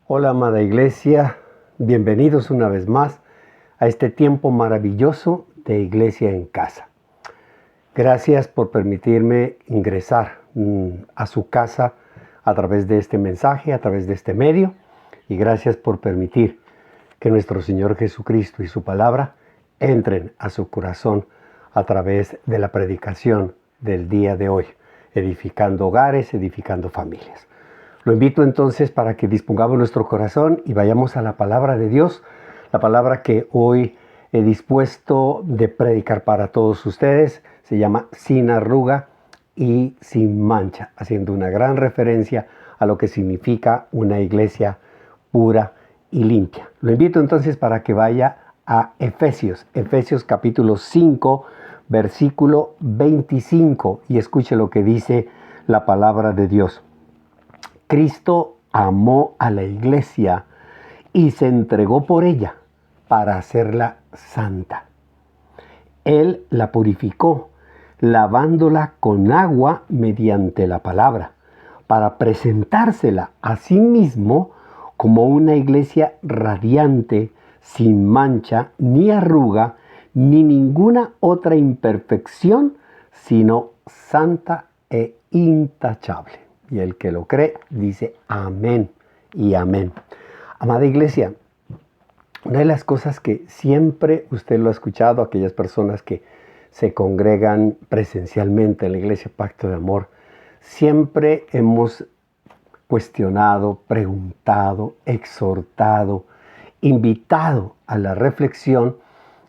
Hola, amada iglesia, bienvenidos una vez más a este tiempo maravilloso de Iglesia en Casa. Gracias por permitirme ingresar a su casa a través de este mensaje, a través de este medio, y gracias por permitir que nuestro Señor Jesucristo y su palabra entren a su corazón a través de la predicación del día de hoy, edificando hogares, edificando familias. Lo invito entonces para que dispongamos nuestro corazón y vayamos a la palabra de Dios, la palabra que hoy he dispuesto de predicar para todos ustedes. Se llama Sin arruga y sin mancha, haciendo una gran referencia a lo que significa una iglesia pura y limpia. Lo invito entonces para que vaya a Efesios capítulo 5, versículo 25, y escuche lo que dice la palabra de Dios. Cristo amó a la iglesia y se entregó por ella para hacerla santa. Él la purificó, lavándola con agua mediante la palabra, para presentársela a sí mismo como una iglesia radiante, sin mancha, ni arruga, ni ninguna otra imperfección, sino santa e intachable. Y el que lo cree dice amén y amén. Amada iglesia, una de las cosas que siempre usted lo ha escuchado, aquellas personas que se congregan presencialmente en la iglesia Pacto de Amor, siempre hemos cuestionado, preguntado, exhortado, invitado a la reflexión,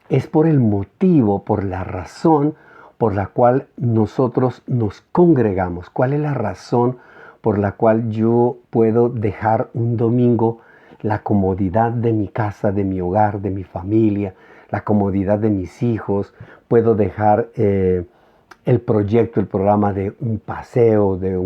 es por el motivo, por la razón por la cual nosotros nos congregamos. ¿Cuál es la razón por la cual yo puedo dejar un domingo la comodidad de mi casa, de mi hogar, de mi familia, la comodidad de mis hijos? Puedo dejar el proyecto, el programa de un paseo, de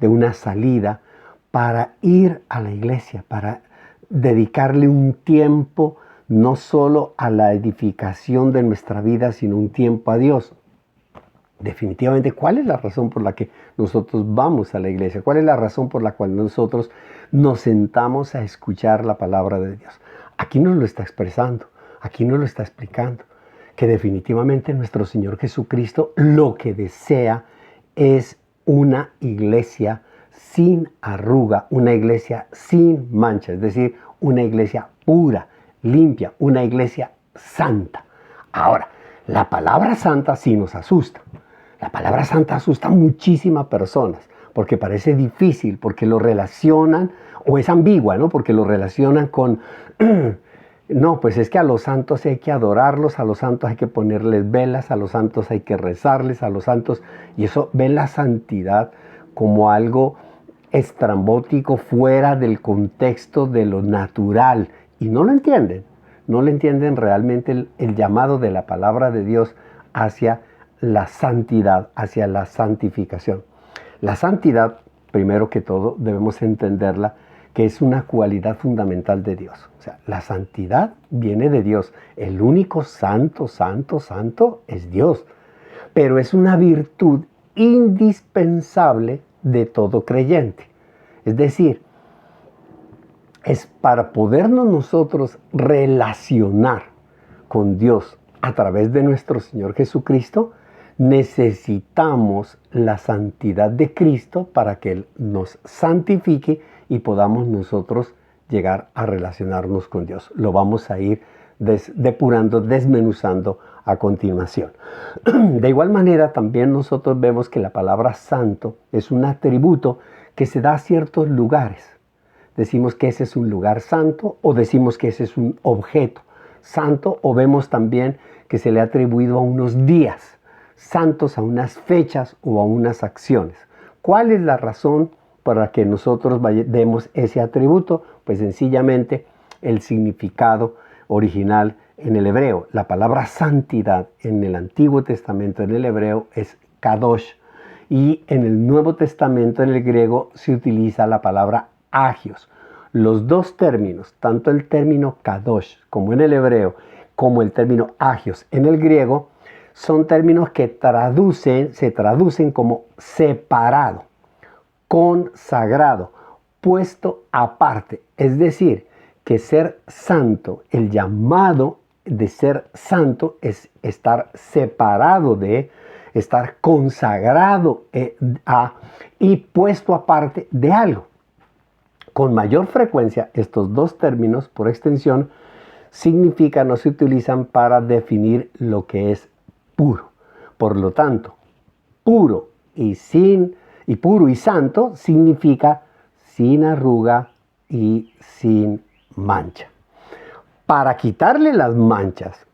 una salida, para ir a la iglesia, para dedicarle un tiempo no solo a la edificación de nuestra vida, sino un tiempo a Dios. Definitivamente, ¿cuál es la razón por la que nosotros vamos a la iglesia? ¿Cuál es la razón por la cual nosotros nos sentamos a escuchar la palabra de Dios? Aquí nos lo está expresando, aquí nos lo está explicando, que definitivamente nuestro Señor Jesucristo lo que desea es una iglesia sin arruga, una iglesia sin mancha, es decir, una iglesia pura, limpia, una iglesia santa. Ahora, la palabra santa sí nos asusta. La palabra santa asusta a muchísimas personas porque parece difícil, porque lo relacionan, o es ambigua, ¿no? Porque lo relacionan con, no, pues es que a los santos hay que adorarlos, a los santos hay que ponerles velas, a los santos hay que rezarles, a los santos, y eso ven la santidad como algo estrambótico, fuera del contexto de lo natural, y no lo entienden, no le entienden realmente el llamado de la palabra de Dios hacia la santidad, hacia la santificación. La santidad, primero que todo, debemos entenderla que es una cualidad fundamental de Dios. O sea, la santidad viene de Dios. El único santo, santo, santo es Dios. Pero es una virtud indispensable de todo creyente. Es decir, es para podernos nosotros relacionar con Dios a través de nuestro Señor Jesucristo, necesitamos la santidad de Cristo para que Él nos santifique y podamos nosotros llegar a relacionarnos con Dios. Lo vamos a ir depurando, desmenuzando a continuación. De igual manera, también nosotros vemos que la palabra santo es un atributo que se da a ciertos lugares. Decimos que ese es un lugar santo, o decimos que ese es un objeto santo, o vemos también que se le ha atribuido a unos días santos, a unas fechas o a unas acciones. ¿Cuál es la razón para que nosotros demos ese atributo? Pues sencillamente el significado original en el hebreo. La palabra santidad en el Antiguo Testamento en el hebreo es kadosh, y en el Nuevo Testamento en el griego se utiliza la palabra agios. Los dos términos, tanto el término kadosh como en el hebreo, como el término agios en el griego, son términos que se traducen como separado, consagrado, puesto aparte. Es decir, que ser santo, el llamado de ser santo es estar separado de, estar consagrado y puesto aparte de algo. Con mayor frecuencia, estos dos términos, por extensión, significan o se utilizan para definir lo que es puro. Por lo tanto, puro y santo significa sin arruga y sin mancha. Para quitarle las manchas,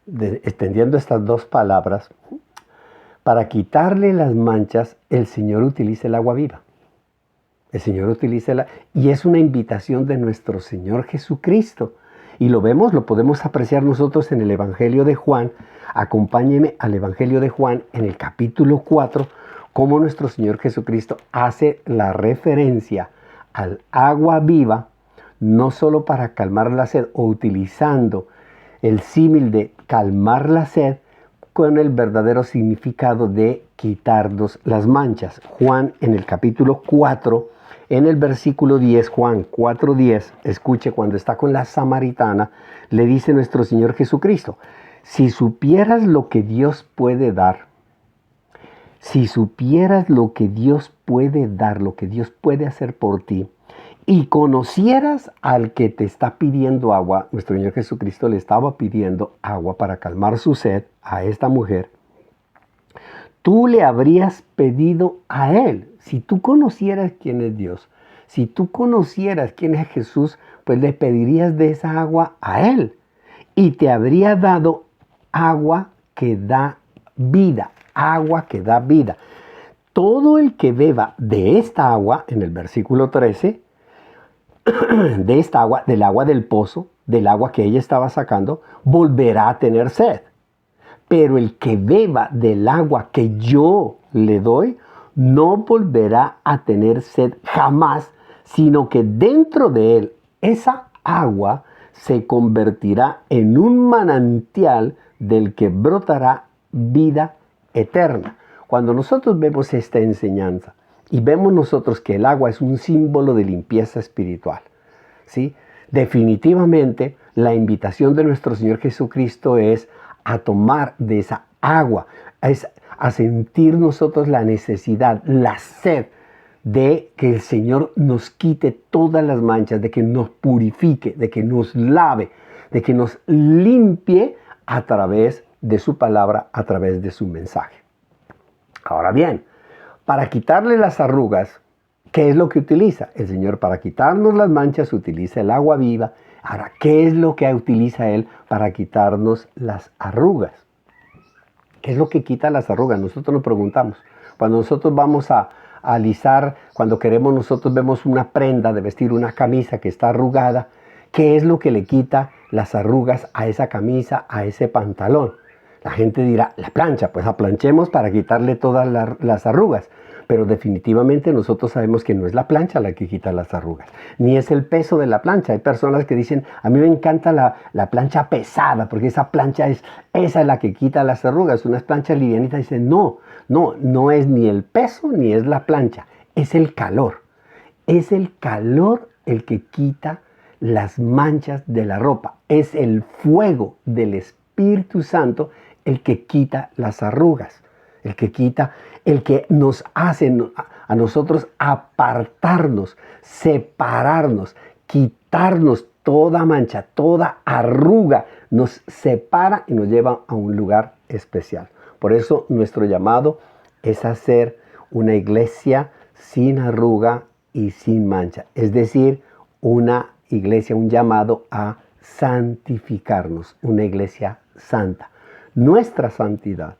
extendiendo estas dos palabras, para quitarle las manchas, el Señor utiliza el agua viva. El Señor utiliza y es una invitación de nuestro Señor Jesucristo. Y lo podemos apreciar nosotros en el Evangelio de Juan. Acompáñenme al Evangelio de Juan en el capítulo 4, cómo nuestro Señor Jesucristo hace la referencia al agua viva, no solo para calmar la sed o utilizando el símil de calmar la sed con el verdadero significado de quitarnos las manchas. Juan en el capítulo 4, en el versículo 10, Juan 4:10, escuche, cuando está con la samaritana, le dice nuestro Señor Jesucristo: si supieras lo que Dios puede dar, si supieras lo que Dios puede dar, lo que Dios puede hacer por ti, y conocieras al que te está pidiendo agua, nuestro Señor Jesucristo le estaba pidiendo agua para calmar su sed a esta mujer, tú le habrías pedido a Él. Si tú conocieras quién es Dios, si tú conocieras quién es Jesús, pues le pedirías de esa agua a Él. Y te habría dado agua que da vida, agua que da vida. Todo el que beba de esta agua, en el versículo 13, de esta agua, del agua del pozo, del agua que ella estaba sacando, volverá a tener sed. Pero el que beba del agua que yo le doy, no volverá a tener sed jamás, sino que dentro de él esa agua se convertirá en un manantial del que brotará vida eterna. Cuando nosotros vemos esta enseñanza y vemos nosotros que el agua es un símbolo de limpieza espiritual, ¿sí? Definitivamente la invitación de nuestro Señor Jesucristo es a tomar de esa agua, es a sentir nosotros la necesidad, la sed de que el Señor nos quite todas las manchas, de que nos purifique, de que nos lave, de que nos limpie a través de su palabra, a través de su mensaje. Ahora bien, para quitarle las arrugas, ¿qué es lo que utiliza? El Señor para quitarnos las manchas utiliza el agua viva. Ahora, ¿qué es lo que utiliza Él para quitarnos las arrugas? ¿Qué es lo que quita las arrugas? Nosotros nos preguntamos. Cuando nosotros vamos a alisar, cuando queremos, nosotros vemos una prenda de vestir, una camisa que está arrugada, ¿qué es lo que le quita las arrugas a esa camisa, a ese pantalón? La gente dirá, la plancha, pues aplanchemos para quitarle todas las arrugas. Pero definitivamente nosotros sabemos que no es la plancha la que quita las arrugas, ni es el peso de la plancha. Hay personas que dicen, a mí me encanta la plancha pesada, porque esa plancha esa es la que quita las arrugas. Unas planchas livianitas dicen, no es ni el peso ni es la plancha, es el calor. Es el calor el que quita las manchas de la ropa. Es el fuego del Espíritu Santo el que quita las arrugas, el que nos hace a nosotros apartarnos, separarnos, quitarnos toda mancha, toda arruga, nos separa y nos lleva a un lugar especial. Por eso nuestro llamado es hacer una iglesia sin arruga y sin mancha, es decir, una iglesia, un llamado a santificarnos, una iglesia santa. Nuestra santidad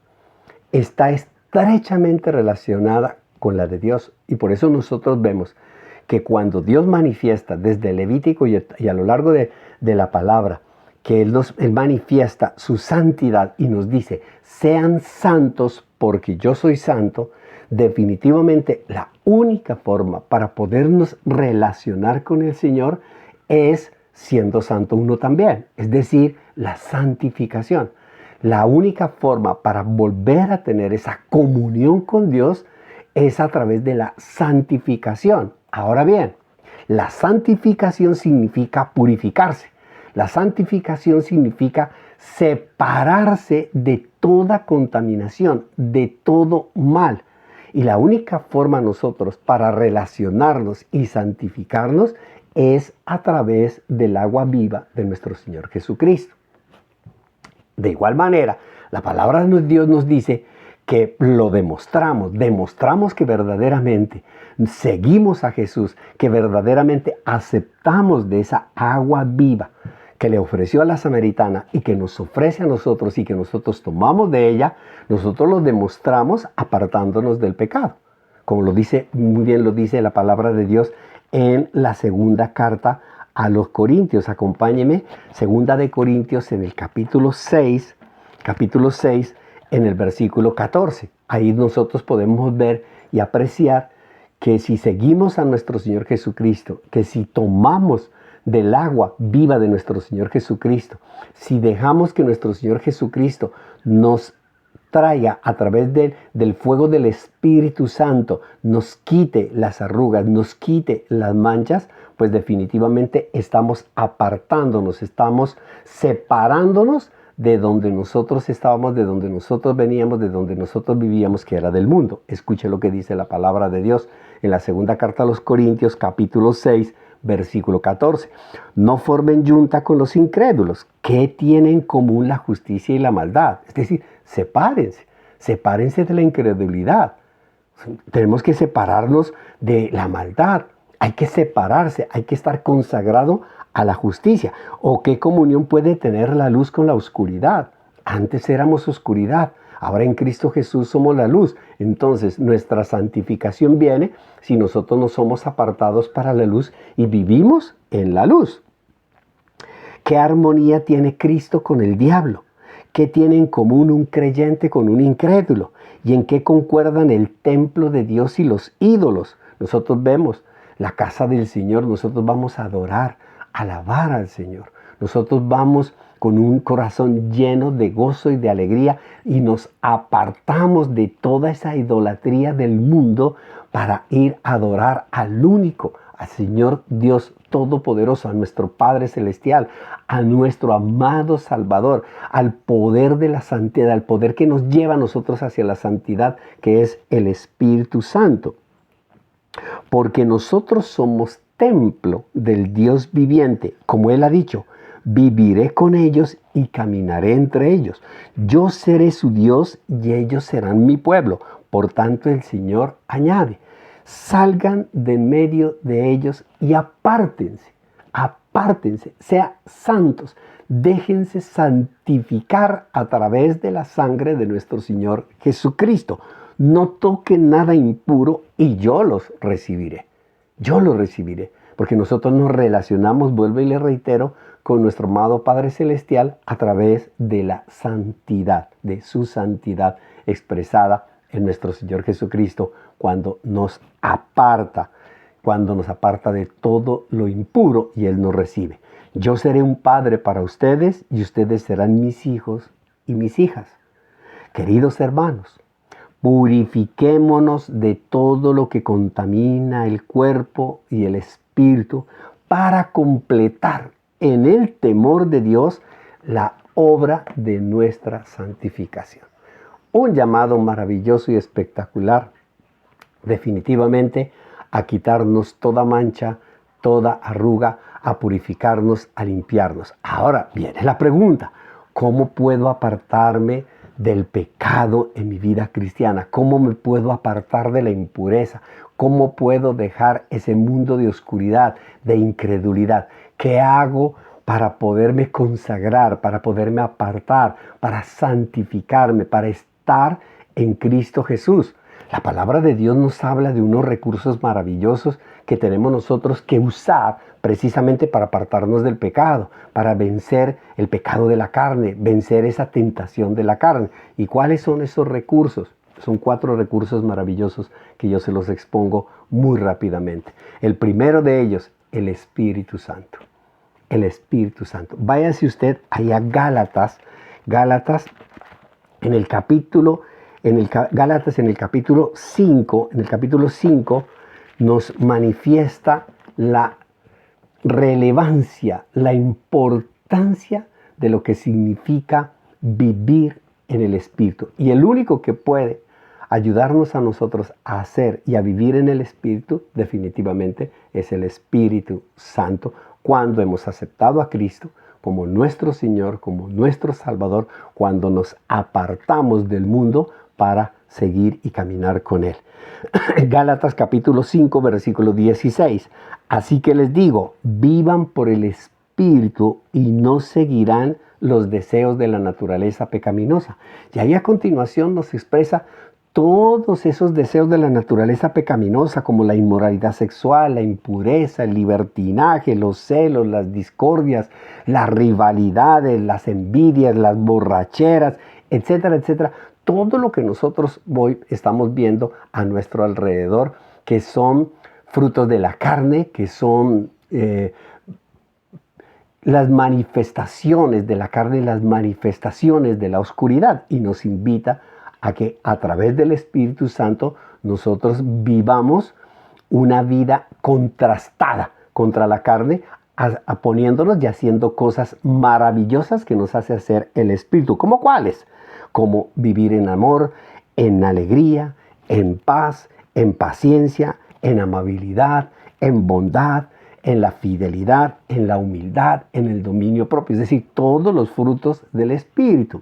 está estrechamente relacionada con la de Dios, y por eso nosotros vemos que cuando Dios manifiesta desde Levítico y a lo largo de la palabra, que Él manifiesta su santidad y nos dice, sean santos porque yo soy santo, definitivamente la única forma para podernos relacionar con el Señor es siendo santo uno también, es decir, la santificación. La única forma para volver a tener esa comunión con Dios es a través de la santificación. Ahora bien, La santificación significa purificarse. La santificación significa separarse de toda contaminación, de todo mal. Y la única forma nosotros para relacionarnos y santificarnos es a través del agua viva de nuestro Señor Jesucristo. De igual manera, la palabra de Dios nos dice que lo demostramos que verdaderamente seguimos a Jesús, que verdaderamente aceptamos de esa agua viva que le ofreció a la samaritana y que nos ofrece a nosotros y que nosotros tomamos de ella. Nosotros lo demostramos apartándonos del pecado, como lo dice, muy bien lo dice la palabra de Dios en la segunda carta a los Corintios. Acompáñeme, segunda de Corintios en el capítulo 6, en el versículo 14. Ahí nosotros podemos ver y apreciar que si seguimos a nuestro Señor Jesucristo, que si tomamos del agua viva de nuestro Señor Jesucristo, si dejamos que nuestro Señor Jesucristo nos traiga a través del fuego del Espíritu Santo, nos quite las arrugas, nos quite las manchas, pues definitivamente estamos apartándonos, estamos separándonos de donde nosotros estábamos, de donde nosotros veníamos, de donde nosotros vivíamos, que era del mundo. Escuche lo que dice la palabra de Dios en la segunda carta a los Corintios, capítulo 6, versículo 14. No formen yunta con los incrédulos. ¿Qué tienen en común la justicia y la maldad? Es decir, sepárense de la incredulidad. Tenemos que separarnos de la maldad. Hay que separarse, hay que estar consagrado a la justicia. ¿O qué comunión puede tener la luz con la oscuridad? Antes éramos oscuridad, ahora en Cristo Jesús somos la luz. Entonces nuestra santificación viene si nosotros no somos apartados para la luz y vivimos en la luz. ¿Qué armonía tiene Cristo con el diablo? ¿Qué tiene en común un creyente con un incrédulo? ¿Y en qué concuerdan el templo de Dios y los ídolos? Nosotros vemos la casa del Señor, nosotros vamos a adorar, alabar al Señor. Nosotros vamos con un corazón lleno de gozo y de alegría y nos apartamos de toda esa idolatría del mundo para ir a adorar al único, al Señor Dios Todopoderoso, a nuestro Padre Celestial, a nuestro amado Salvador, al poder de la santidad, al poder que nos lleva a nosotros hacia la santidad, que es el Espíritu Santo. Porque nosotros somos templo del Dios viviente, como Él ha dicho, viviré con ellos y caminaré entre ellos. Yo seré su Dios y ellos serán mi pueblo. Por tanto, el Señor añade, salgan de medio de ellos y apártense, sean santos, déjense santificar a través de la sangre de nuestro Señor Jesucristo. No toquen nada impuro y yo los recibiré. Yo los recibiré, porque nosotros nos relacionamos, vuelvo y le reitero, con nuestro amado Padre Celestial a través de la santidad, de su santidad expresada en nuestro Señor Jesucristo cuando nos aparta de todo lo impuro y Él nos recibe. Yo seré un padre para ustedes y ustedes serán mis hijos y mis hijas. Queridos hermanos, purifiquémonos de todo lo que contamina el cuerpo y el espíritu para completar en el temor de Dios la obra de nuestra santificación. Un llamado maravilloso y espectacular, definitivamente, a quitarnos toda mancha, toda arruga, a purificarnos, a limpiarnos. Ahora viene la pregunta, ¿cómo puedo apartarme del pecado en mi vida cristiana? ¿Cómo me puedo apartar de la impureza? ¿Cómo puedo dejar ese mundo de oscuridad, de incredulidad? ¿Qué hago para poderme consagrar, para poderme apartar, para santificarme, para estar en Cristo Jesús? La palabra de Dios nos habla de unos recursos maravillosos que tenemos nosotros que usar precisamente para apartarnos del pecado, para vencer el pecado de la carne, vencer esa tentación de la carne. ¿Y cuáles son esos recursos? Son 4 recursos maravillosos que yo se los expongo muy rápidamente. El primero de ellos, el Espíritu Santo. El Espíritu Santo. Váyase usted allá a Gálatas en el capítulo 5, nos manifiesta la relevancia, la importancia de lo que significa vivir en el Espíritu. Y el único que puede ayudarnos a nosotros a hacer y a vivir en el Espíritu, definitivamente, es el Espíritu Santo, cuando hemos aceptado a Cristo como nuestro Señor, como nuestro Salvador, cuando nos apartamos del mundo para seguir y caminar con Él. Gálatas capítulo 5, versículo 16. Así que les digo, vivan por el Espíritu y no seguirán los deseos de la naturaleza pecaminosa. Y ahí a continuación nos expresa todos esos deseos de la naturaleza pecaminosa, como la inmoralidad sexual, la impureza, el libertinaje, los celos, las discordias, las rivalidades, las envidias, las borracheras, etcétera, etcétera. Todo lo que nosotros estamos viendo a nuestro alrededor, que son frutos de la carne, que son las manifestaciones de la carne, las manifestaciones de la oscuridad, y nos invita a que a través del Espíritu Santo nosotros vivamos una vida contrastada contra la carne, poniéndonos y haciendo cosas maravillosas que nos hace hacer el Espíritu. ¿Cómo cuáles? Como vivir en amor, en alegría, en paz, en paciencia, en amabilidad, en bondad, en la fidelidad, en la humildad, en el dominio propio. Es decir, todos los frutos del Espíritu.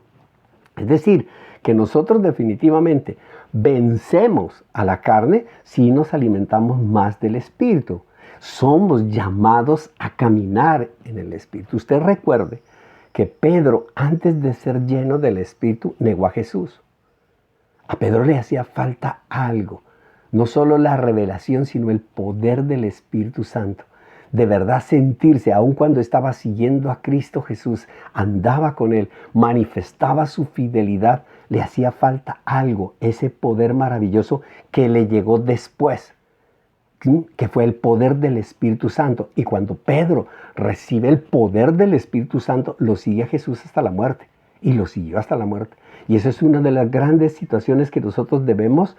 Es decir, que nosotros definitivamente vencemos a la carne si nos alimentamos más del Espíritu. Somos llamados a caminar en el Espíritu. Usted recuerde que Pedro, antes de ser lleno del Espíritu, negó a Jesús. A Pedro le hacía falta algo, no solo la revelación, sino el poder del Espíritu Santo. De verdad sentirse, aun cuando estaba siguiendo a Cristo Jesús, andaba con Él, manifestaba su fidelidad, le hacía falta algo, ese poder maravilloso que le llegó después, que fue el poder del Espíritu Santo. Y cuando Pedro recibe el poder del Espíritu Santo, lo sigue a Jesús hasta la muerte, y lo siguió hasta la muerte. Y esa es una de las grandes situaciones que nosotros debemos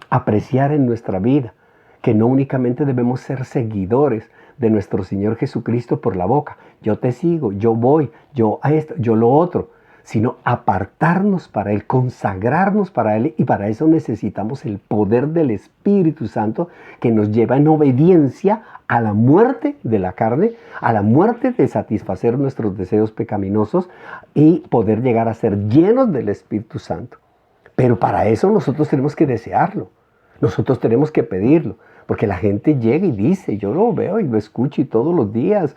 apreciar en nuestra vida, que no únicamente debemos ser seguidores de nuestro Señor Jesucristo por la boca, yo te sigo, yo voy, yo a esto, yo lo otro, sino apartarnos para Él, consagrarnos para Él, y para eso necesitamos el poder del Espíritu Santo que nos lleva en obediencia a la muerte de la carne, a la muerte de satisfacer nuestros deseos pecaminosos y poder llegar a ser llenos del Espíritu Santo. Pero para eso nosotros tenemos que desearlo, nosotros tenemos que pedirlo. Porque la gente llega y dice, yo lo veo y lo escucho y todos los días,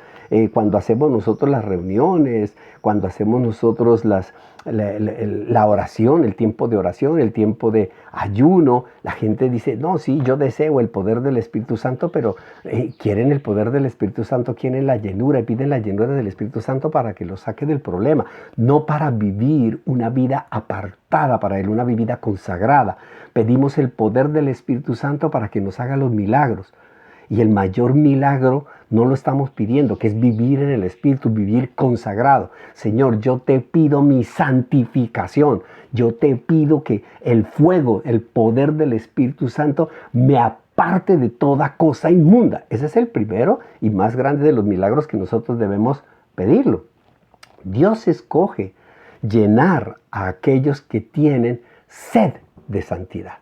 cuando hacemos nosotros las reuniones, cuando hacemos nosotros la oración, el tiempo de oración, el tiempo de ayuno, la gente dice, no, sí, yo deseo el poder del Espíritu Santo, pero quieren el poder del Espíritu Santo, quieren la llenura y piden la llenura del Espíritu Santo para que los saque del problema, no para vivir una vida apartada para Él, una vida consagrada. Pedimos el poder del Espíritu Santo para que nos haga los milagros. Y el mayor milagro no lo estamos pidiendo, que es vivir en el Espíritu, vivir consagrado. Señor, yo te pido mi santificación. Yo te pido que el fuego, el poder del Espíritu Santo me aparte de toda cosa inmunda. Ese es el primero y más grande de los milagros que nosotros debemos pedirlo. Dios escoge llenar a aquellos que tienen sed de santidad.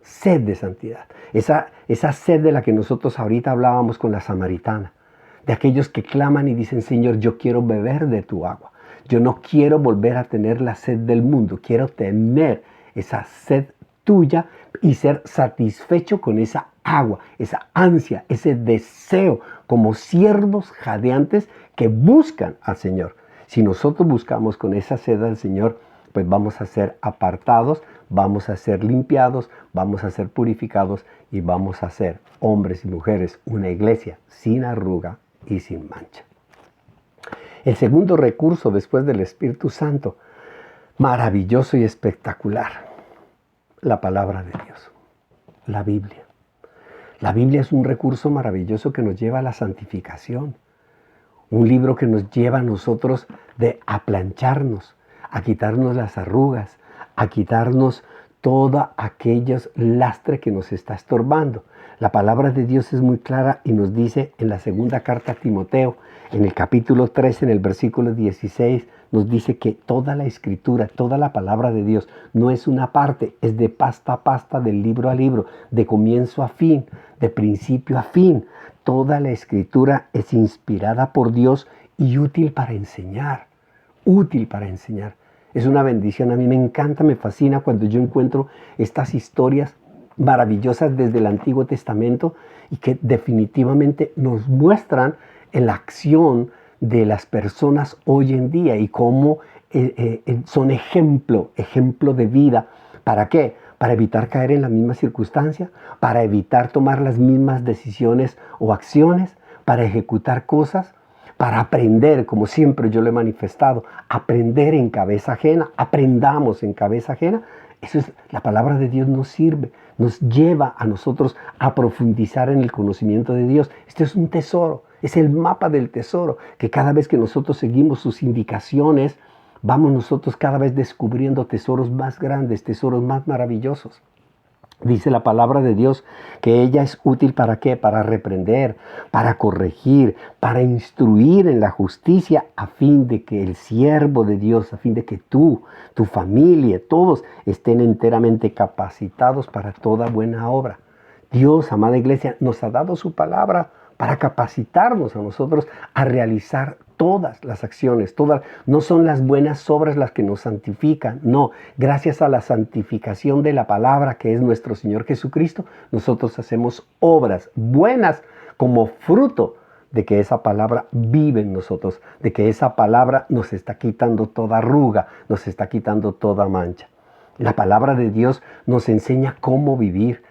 Sed de santidad. Esa sed de la que nosotros ahorita hablábamos con la samaritana. De aquellos que claman y dicen, Señor, yo quiero beber de tu agua. Yo no quiero volver a tener la sed del mundo. Quiero tener esa sed tuya y ser satisfecho con esa agua, esa ansia, ese deseo, como siervos jadeantes que buscan al Señor. Si nosotros buscamos con esa sed al Señor, pues vamos a ser apartados, vamos a ser limpiados, vamos a ser purificados y vamos a ser hombres y mujeres, una iglesia sin arruga y sin mancha. El segundo recurso después del Espíritu Santo, maravilloso y espectacular, la palabra de Dios, la Biblia. La Biblia es un recurso maravilloso que nos lleva a la santificación, un libro que nos lleva a nosotros a plancharnos, a quitarnos las arrugas, a quitarnos todo aquellos lastre que nos está estorbando. La palabra de Dios es muy clara y nos dice en la segunda carta a Timoteo, en el capítulo 3, en el versículo 16, nos dice que toda la escritura, toda la palabra de Dios no es una parte, es de pasta a pasta, de libro a libro, de comienzo a fin, de principio a fin. Toda la escritura es inspirada por Dios y útil para enseñar, útil para enseñar. Es una bendición, a mí me encanta, me fascina cuando yo encuentro estas historias maravillosas desde el Antiguo Testamento y que definitivamente nos muestran la acción de las personas hoy en día y cómo son ejemplo de vida. ¿Para qué? Para evitar caer en la misma circunstancia, para evitar tomar las mismas decisiones o acciones, para ejecutar cosas, para aprender, como siempre yo lo he manifestado, aprender en cabeza ajena, aprendamos en cabeza ajena. Eso es, la palabra de Dios nos sirve, nos lleva a nosotros a profundizar en el conocimiento de Dios. Este es un tesoro, es el mapa del tesoro, que cada vez que nosotros seguimos sus indicaciones, vamos nosotros cada vez descubriendo tesoros más grandes, tesoros más maravillosos. Dice la palabra de Dios que ella es útil ¿para qué? Para reprender, para corregir, para instruir en la justicia, a fin de que el siervo de Dios, a fin de que tú, tu familia, todos estén enteramente capacitados para toda buena obra. Dios, amada iglesia, nos ha dado su palabra para capacitarnos a nosotros a realizar todas las acciones, todas. No son las buenas obras las que nos santifican, no. Gracias a la santificación de la palabra que es nuestro Señor Jesucristo, nosotros hacemos obras buenas como fruto de que esa palabra vive en nosotros, de que esa palabra nos está quitando toda arruga, nos está quitando toda mancha. La palabra de Dios nos enseña cómo vivir,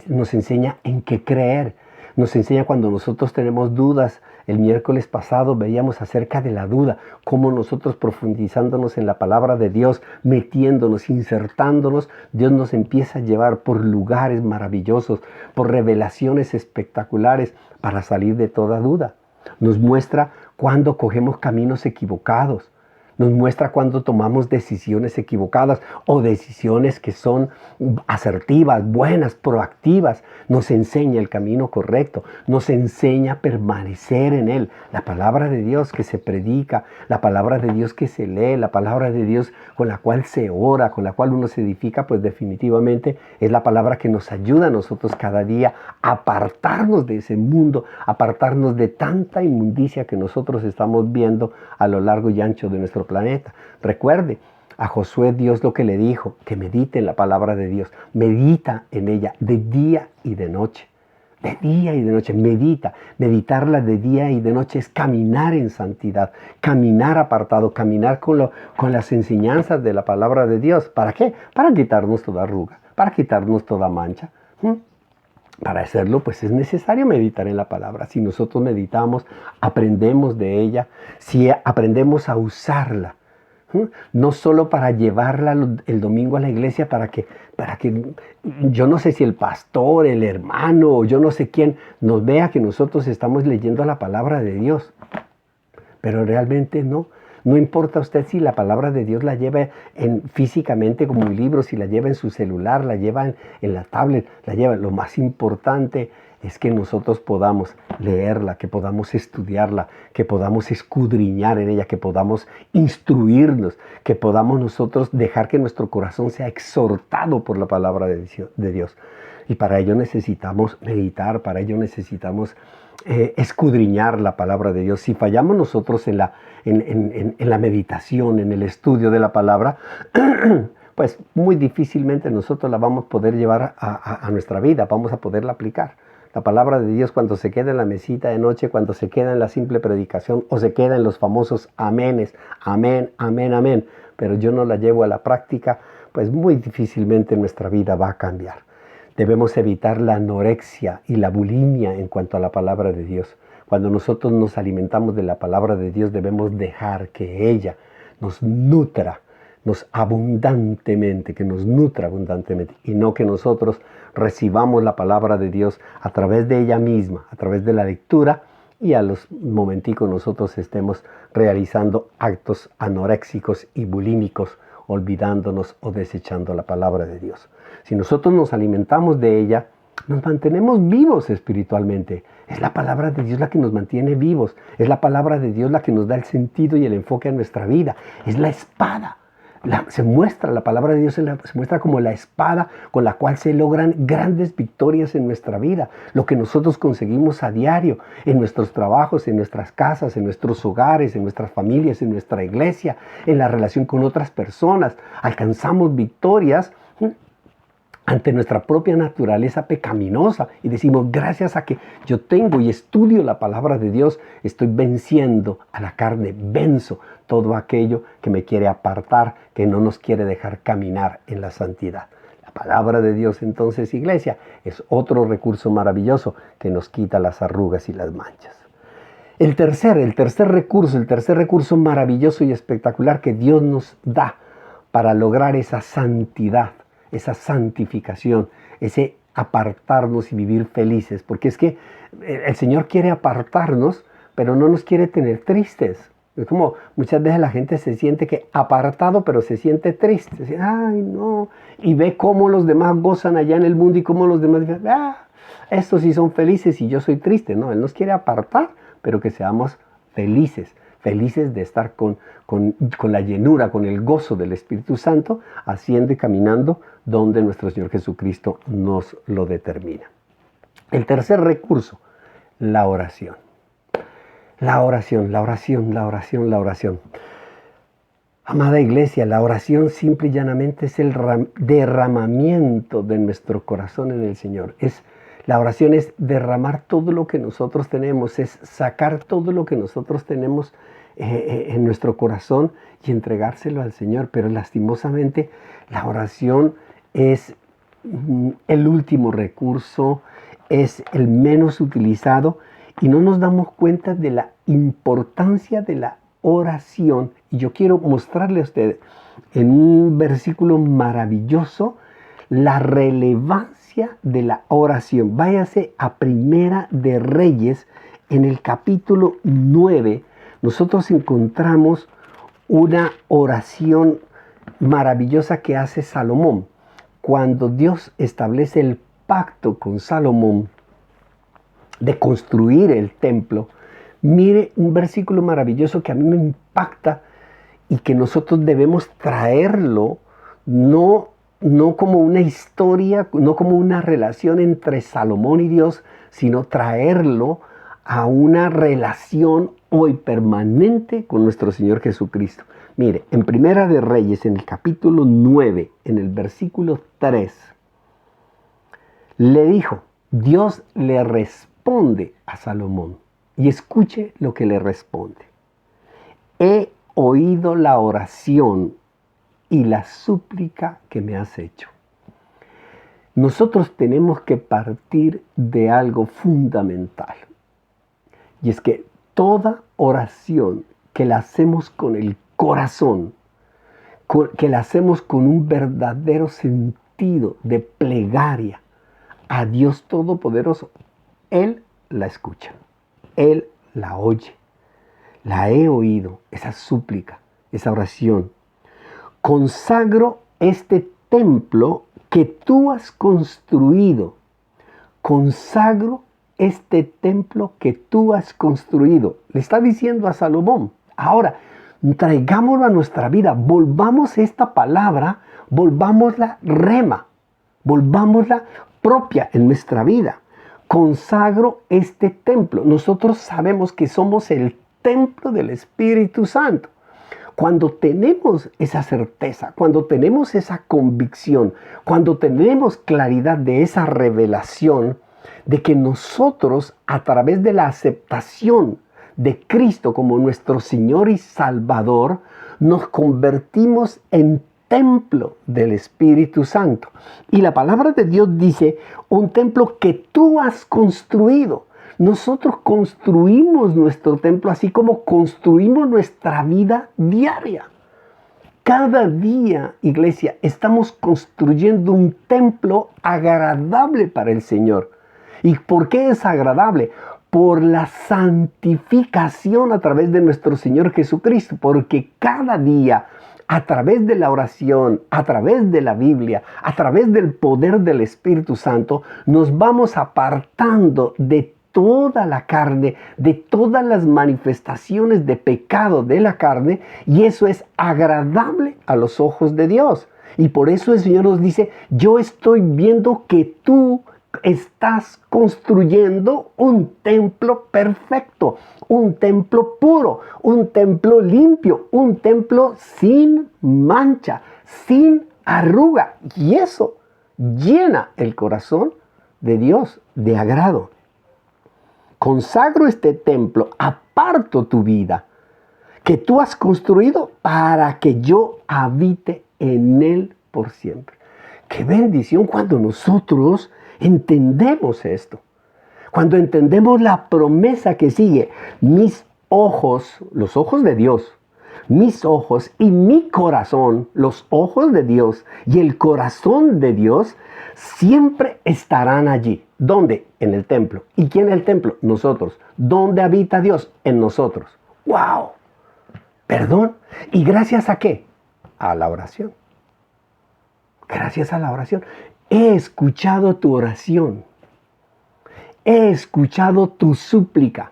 nos enseña en qué creer, nos enseña cuando nosotros tenemos dudas. El miércoles pasado veíamos acerca de la duda, cómo nosotros profundizándonos en la palabra de Dios, metiéndonos, insertándonos, Dios nos empieza a llevar por lugares maravillosos, por revelaciones espectaculares para salir de toda duda. Nos muestra cuando cogemos caminos equivocados. Nos muestra cuando tomamos decisiones equivocadas o decisiones que son asertivas, buenas, proactivas. Nos enseña el camino correcto, nos enseña a permanecer en él. La palabra de Dios que se predica, la palabra de Dios que se lee, la palabra de Dios con la cual se ora, con la cual uno se edifica, pues definitivamente es la palabra que nos ayuda a nosotros cada día a apartarnos de ese mundo, apartarnos de tanta inmundicia que nosotros estamos viendo a lo largo y ancho de nuestro planeta. Recuerde, a Josué Dios lo que le dijo, que medite en la palabra de Dios, medita en ella de día y de noche. De día y de noche, medita. Meditarla de día y de noche es caminar en santidad, caminar apartado, caminar con las enseñanzas de la palabra de Dios. ¿Para qué? Para quitarnos toda arruga, para quitarnos toda mancha. Para hacerlo, pues es necesario meditar en la palabra. Si nosotros meditamos, aprendemos de ella, si aprendemos a usarla, no solo para llevarla el domingo a la iglesia, para que yo no sé si el pastor, el hermano, o yo no sé quién nos vea que nosotros estamos leyendo la palabra de Dios. Pero realmente no. No importa usted si la palabra de Dios la lleva físicamente como un libro, si la lleva en su celular, la lleva en la tablet, la lleva. Lo más importante es que nosotros podamos leerla, que podamos estudiarla, que podamos escudriñar en ella, que podamos instruirnos, que podamos nosotros dejar que nuestro corazón sea exhortado por la palabra de Dios. Y para ello necesitamos meditar, para ello necesitamos escudriñar la palabra de Dios. Si fallamos nosotros en la meditación, en el estudio de la palabra, pues muy difícilmente nosotros la vamos a poder llevar a nuestra vida, vamos a poderla aplicar. La palabra de Dios cuando se queda en la mesita de noche, cuando se queda en la simple predicación o se queda en los famosos amenes, amén, amén, amén, pero yo no la llevo a la práctica, pues muy difícilmente nuestra vida va a cambiar. Debemos evitar la anorexia y la bulimia en cuanto a la palabra de Dios. Cuando nosotros nos alimentamos de la palabra de Dios, debemos dejar que ella nos nutra, que nos nutra abundantemente, y no que nosotros recibamos la palabra de Dios a través de ella misma, a través de la lectura, y a los momenticos nosotros estemos realizando actos anoréxicos y bulímicos olvidándonos o desechando la palabra de Dios. Si nosotros nos alimentamos de ella, nos mantenemos vivos espiritualmente. Es la palabra de Dios la que nos mantiene vivos. Es la palabra de Dios la que nos da el sentido y el enfoque a nuestra vida. Es la espada. La palabra de Dios se muestra como la espada con la cual se logran grandes victorias en nuestra vida. Lo que nosotros conseguimos a diario, en nuestros trabajos, en nuestras casas, en nuestros hogares, en nuestras familias, en nuestra iglesia, en la relación con otras personas. Alcanzamos victorias ante nuestra propia naturaleza pecaminosa y decimos, gracias a que yo tengo y estudio la palabra de Dios, estoy venciendo a la carne, venzo todo aquello que me quiere apartar, que no nos quiere dejar caminar en la santidad. La palabra de Dios, entonces, iglesia, es otro recurso maravilloso que nos quita las arrugas y las manchas. El tercer recurso maravilloso y espectacular que Dios nos da para lograr esa santidad, esa santificación, ese apartarnos y vivir felices. Porque es que el Señor quiere apartarnos, pero no nos quiere tener tristes. Es como muchas veces la gente se siente que apartado, pero se siente triste. Dice, ay, no. Y ve cómo los demás gozan allá en el mundo y cómo los demás dicen, estos sí son felices y yo soy triste. No, Él nos quiere apartar, pero que seamos felices. Felices de estar con la llenura, con el gozo del Espíritu Santo, haciendo y caminando donde nuestro Señor Jesucristo nos lo determina. El tercer recurso, la oración. La oración. Amada iglesia, la oración simple y llanamente es el derramamiento de nuestro corazón en el Señor. La oración es derramar todo lo que nosotros tenemos, es sacar todo lo que nosotros tenemos en nuestro corazón y entregárselo al Señor. Pero lastimosamente la oración es el último recurso, es el menos utilizado y no nos damos cuenta de la importancia de la oración. Y yo quiero mostrarle a ustedes en un versículo maravilloso la relevancia de la oración. Váyase a Primera de Reyes, en el capítulo 9. Nosotros encontramos una oración maravillosa que hace Salomón. Cuando Dios establece el pacto con Salomón de construir el templo, mire un versículo maravilloso que a mí me impacta y que nosotros debemos traerlo, no como una historia, no como una relación entre Salomón y Dios, sino traerlo a una relación hoy permanente con nuestro Señor Jesucristo. Mire, en Primera de Reyes, en el capítulo 9, en el versículo 3, le dijo, Dios le responde a Salomón. Y escuche lo que le responde. He oído la oración y la súplica que me has hecho. Nosotros tenemos que partir de algo fundamental. Y es que toda oración que la hacemos con el corazón, que la hacemos con un verdadero sentido de plegaria a Dios Todopoderoso, Él la escucha, Él la oye. La he oído, esa súplica, esa oración. Consagro este templo que tú has construido. Consagro este templo que tú has construido. Le está diciendo a Salomón. Ahora, traigámoslo a nuestra vida. Volvamos esta palabra, volvámosla rema, volvámosla propia en nuestra vida. Consagro este templo. Nosotros sabemos que somos el templo del Espíritu Santo. Cuando tenemos esa certeza, cuando tenemos esa convicción, cuando tenemos claridad de esa revelación, de que nosotros a través de la aceptación de Cristo como nuestro Señor y Salvador, nos convertimos en templo del Espíritu Santo. Y la palabra de Dios dice, un templo que tú has construido. Nosotros construimos nuestro templo así como construimos nuestra vida diaria. Cada día, iglesia, estamos construyendo un templo agradable para el Señor. ¿Y por qué es agradable? Por la santificación a través de nuestro Señor Jesucristo. Porque cada día, a través de la oración, a través de la Biblia, a través del poder del Espíritu Santo, nos vamos apartando de toda la carne, de todas las manifestaciones de pecado de la carne, y eso es agradable a los ojos de Dios. Y por eso el Señor nos dice, yo estoy viendo que tú estás construyendo un templo perfecto, un templo puro, un templo limpio, un templo sin mancha, sin arruga. Y eso llena el corazón de Dios de agrado. Consagro este templo, aparto tu vida, que tú has construido para que yo habite en él por siempre. Qué bendición cuando nosotros entendemos esto. Cuando entendemos la promesa que sigue, mis ojos, los ojos de Dios, mis ojos y mi corazón, los ojos de Dios y el corazón de Dios, siempre estarán allí. ¿Dónde? En el templo. ¿Y quién es el templo? Nosotros. ¿Dónde habita Dios? En nosotros. ¡Wow! Perdón. ¿Y gracias a qué? A la oración. Gracias a la oración. He escuchado tu oración. He escuchado tu súplica.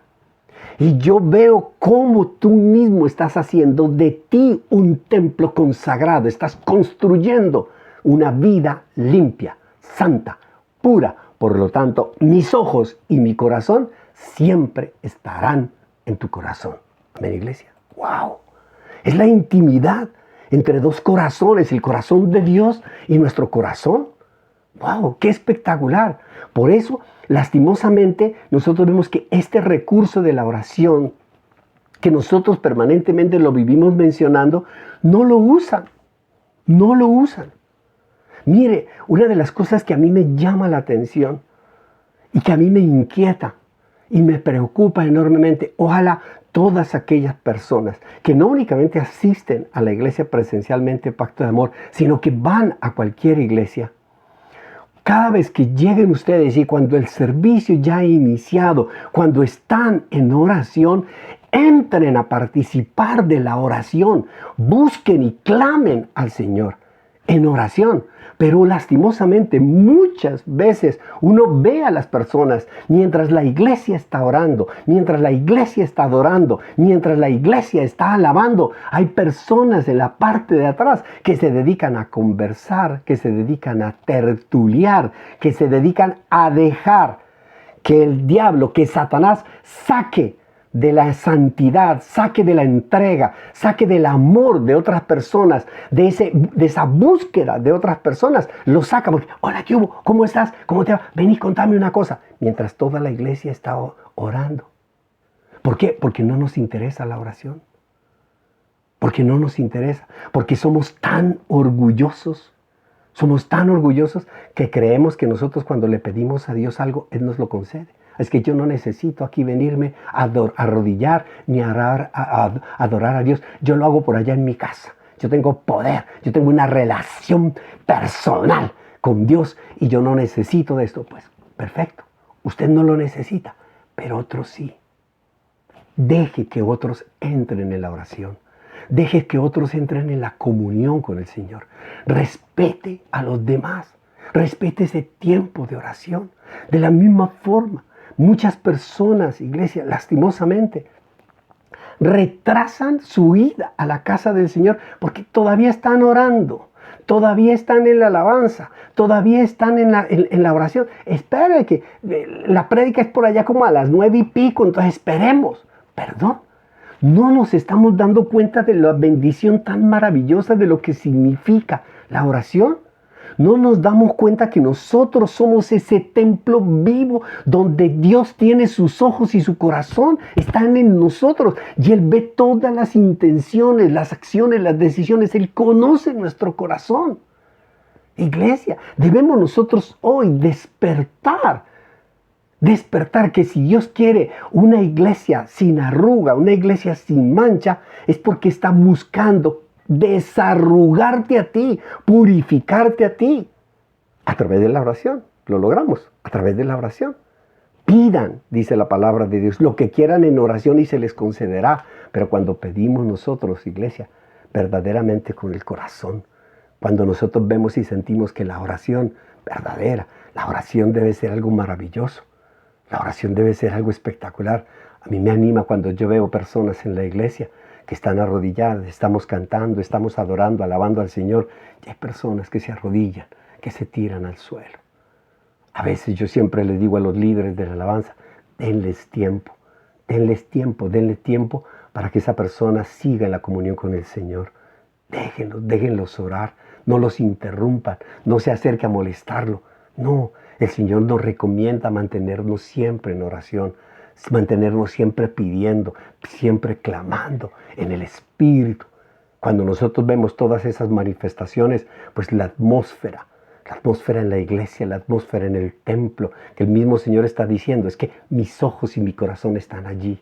Y yo veo cómo tú mismo estás haciendo de ti un templo consagrado. Estás construyendo una vida limpia, santa, pura. Por lo tanto, mis ojos y mi corazón siempre estarán en tu corazón. Amén, iglesia. ¡Wow! Es la intimidad entre dos corazones, el corazón de Dios y nuestro corazón. ¡Wow! ¡Qué espectacular! Por eso, lastimosamente, nosotros vemos que este recurso de la oración, que nosotros permanentemente lo vivimos mencionando, no lo usan. No lo usan. Mire, una de las cosas que a mí me llama la atención y que a mí me inquieta y me preocupa enormemente, ojalá todas aquellas personas que no únicamente asisten a la iglesia presencialmente, Pacto de Amor, sino que van a cualquier iglesia, cada vez que lleguen ustedes y cuando el servicio ya ha iniciado, cuando están en oración, entren a participar de la oración, busquen y clamen al Señor en oración. Pero lastimosamente muchas veces uno ve a las personas mientras la iglesia está orando, mientras la iglesia está adorando, mientras la iglesia está alabando. Hay personas en la parte de atrás que se dedican a conversar, que se dedican a tertuliar, que se dedican a dejar que el diablo, que Satanás saque de la santidad, saque de la entrega, saque del amor de otras personas, de esa búsqueda de otras personas, lo saca porque, hola, ¿qué hubo? ¿Cómo estás? ¿Cómo te va? Vení, contame una cosa. Mientras toda la iglesia está orando. ¿Por qué? Porque no nos interesa la oración. Porque no nos interesa. Porque somos tan orgullosos. Somos tan orgullosos que creemos que nosotros cuando le pedimos a Dios algo, Él nos lo concede. Es que yo no necesito aquí venirme a arrodillar ni a adorar a Dios. Yo lo hago por allá en mi casa. Yo tengo poder, yo tengo una relación personal con Dios y yo no necesito de esto. Pues perfecto, usted no lo necesita, pero otros sí. Deje que otros entren en la oración. Deje que otros entren en la comunión con el Señor. Respete a los demás. Respete ese tiempo de oración. De la misma forma, muchas personas, iglesia, lastimosamente, retrasan su ida a la casa del Señor porque todavía están orando, todavía están en la alabanza, todavía están en la oración. Espere que la prédica es por allá como a las 9:00, entonces esperemos. Perdón, no nos estamos dando cuenta de la bendición tan maravillosa de lo que significa la oración. No nos damos cuenta que nosotros somos ese templo vivo donde Dios tiene sus ojos y su corazón están en nosotros. Y Él ve todas las intenciones, las acciones, las decisiones. Él conoce nuestro corazón. Iglesia, debemos nosotros hoy despertar que si Dios quiere una iglesia sin arruga, una iglesia sin mancha, es porque está buscando desarrugarte a ti, purificarte a ti. A través de la oración, lo logramos, a través de la oración. Pidan, dice la palabra de Dios, lo que quieran en oración y se les concederá. Pero cuando pedimos nosotros, iglesia, verdaderamente con el corazón. Cuando nosotros vemos y sentimos que la oración verdadera, la oración debe ser algo maravilloso. La oración debe ser algo espectacular. A mí me anima cuando yo veo personas en la iglesia que están arrodilladas, estamos cantando, estamos adorando, alabando al Señor. Y hay personas que se arrodillan, que se tiran al suelo. A veces yo siempre les digo a los líderes de la alabanza, denles tiempo para que esa persona siga en la comunión con el Señor. Déjenlos orar, no los interrumpan, no se acerque a molestarlo. No, el Señor nos recomienda mantenernos siempre en oración, mantenernos siempre pidiendo, siempre clamando en el Espíritu. Cuando nosotros vemos todas esas manifestaciones, pues la atmósfera en la iglesia, la atmósfera en el templo, que el mismo Señor está diciendo, es que mis ojos y mi corazón están allí,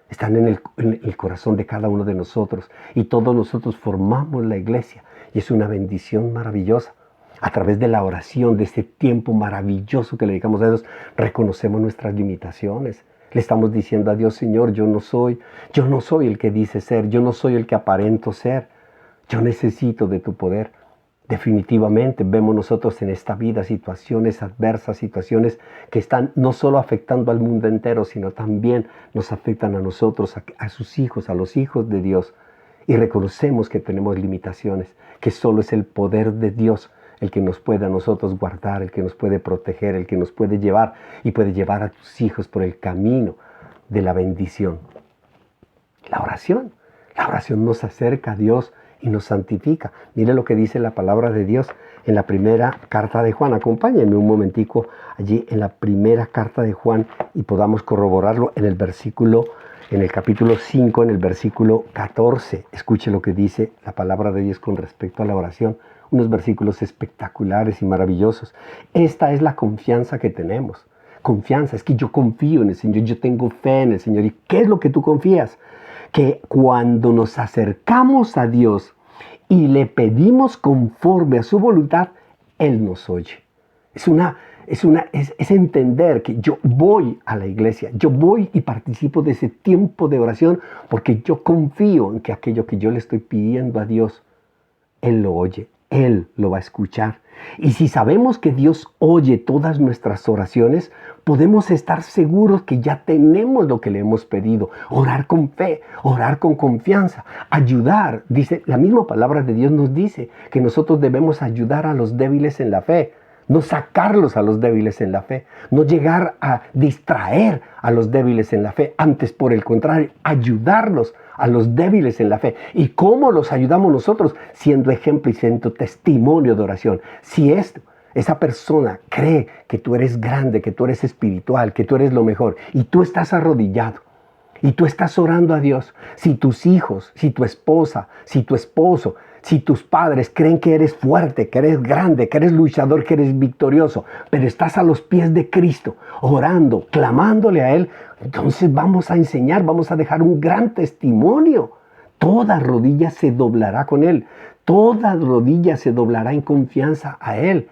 están en el corazón de cada uno de nosotros, y todos nosotros formamos la iglesia, y es una bendición maravillosa. A través de la oración, de este tiempo maravilloso que le dedicamos a Dios, reconocemos nuestras limitaciones. Le estamos diciendo a Dios, Señor, yo no soy el que dice ser, yo no soy el que aparento ser. Yo necesito de tu poder. Definitivamente vemos nosotros en esta vida situaciones adversas, situaciones que están no solo afectando al mundo entero, sino también nos afectan a nosotros, a sus hijos, a los hijos de Dios. Y reconocemos que tenemos limitaciones, que solo es el poder de Dios el que nos puede a nosotros guardar, el que nos puede proteger, el que nos puede llevar y puede llevar a tus hijos por el camino de la bendición. La oración nos acerca a Dios y nos santifica. Mire lo que dice la palabra de Dios en la primera carta de Juan. Acompáñenme un momentico allí en la primera carta de Juan y podamos corroborarlo en el capítulo 5, en el versículo 14. Escuche lo que dice la palabra de Dios con respecto a la oración. Unos versículos espectaculares y maravillosos. Esta es la confianza que tenemos. Confianza, es que yo confío en el Señor, yo tengo fe en el Señor. ¿Y qué es lo que tú confías? Que cuando nos acercamos a Dios y le pedimos conforme a su voluntad, Él nos oye. Es entender que yo voy a la iglesia, yo voy y participo de ese tiempo de oración porque yo confío en que aquello que yo le estoy pidiendo a Dios, Él lo oye, Él lo va a escuchar. Y si sabemos que Dios oye todas nuestras oraciones, podemos estar seguros que ya tenemos lo que le hemos pedido. Orar con fe, orar con confianza, ayudar. Dice, la misma palabra de Dios nos dice que nosotros debemos ayudar a los débiles en la fe. No sacarlos a los débiles en la fe, no llegar a distraer a los débiles en la fe, antes por el contrario, ayudarlos a los débiles en la fe. ¿Y cómo los ayudamos nosotros? Siendo ejemplo y siendo testimonio de oración. Si esa persona cree que tú eres grande, que tú eres espiritual, que tú eres lo mejor, y tú estás arrodillado, y tú estás orando a Dios, si tus hijos, si tu esposa, si tu esposo, si tus padres creen que eres fuerte, que eres grande, que eres luchador, que eres victorioso, pero estás a los pies de Cristo, orando, clamándole a Él, entonces vamos a enseñar, vamos a dejar un gran testimonio. Toda rodilla se doblará con Él, toda rodilla se doblará en confianza a Él.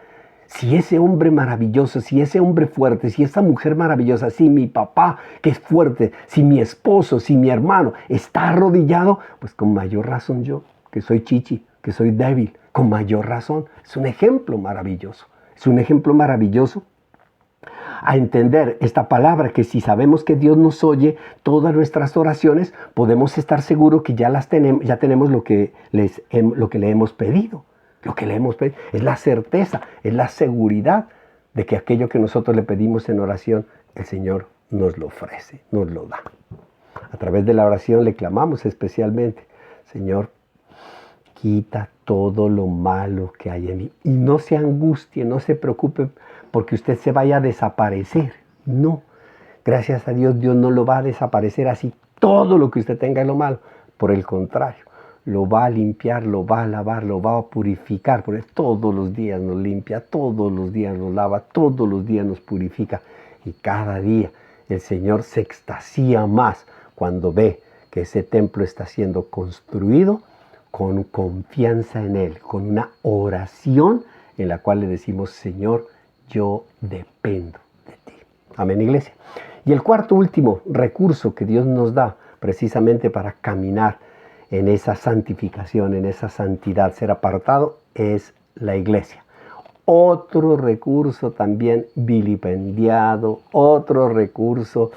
Si ese hombre maravilloso, si ese hombre fuerte, si esa mujer maravillosa, si mi papá que es fuerte, si mi esposo, si mi hermano está arrodillado, pues con mayor razón yo, que soy chichi, que soy débil, con mayor razón. Es un ejemplo maravilloso. Es un ejemplo maravilloso a entender esta palabra, que si sabemos que Dios nos oye todas nuestras oraciones, podemos estar seguros que ya tenemos lo que le hemos pedido. Lo que le hemos pedido es la certeza, es la seguridad de que aquello que nosotros le pedimos en oración, el Señor nos lo ofrece, nos lo da. A través de la oración le clamamos especialmente, Señor, quita todo lo malo que hay en mí. Y no se angustie, no se preocupe porque usted se vaya a desaparecer. No, gracias a Dios, Dios no lo va a desaparecer así todo lo que usted tenga en lo malo. Por el contrario, lo va a limpiar, lo va a lavar, lo va a purificar. Porque todos los días nos limpia, todos los días nos lava, todos los días nos purifica. Y cada día el Señor se extasía más cuando ve que ese templo está siendo construido con confianza en Él, con una oración en la cual le decimos, Señor, yo dependo de ti. Amén, iglesia. Y el cuarto último recurso que Dios nos da precisamente para caminar en esa santificación, en esa santidad, ser apartado, es la iglesia. Otro recurso también vilipendiado, otro recurso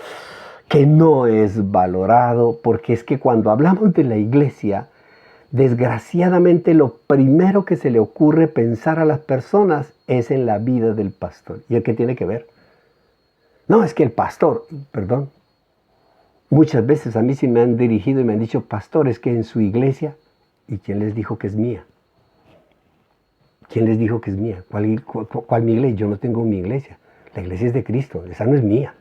que no es valorado, porque es que cuando hablamos de la iglesia, desgraciadamente lo primero que se le ocurre pensar a las personas es en la vida del pastor. ¿Y el qué tiene que ver? No, es que el pastor, perdón, muchas veces a mí sí me han dirigido y me han dicho, pastor, es que en su iglesia, ¿y quién les dijo que es mía? ¿Quién les dijo que es mía? ¿Cuál mi iglesia? Yo no tengo mi iglesia. La iglesia es de Cristo, esa no es mía.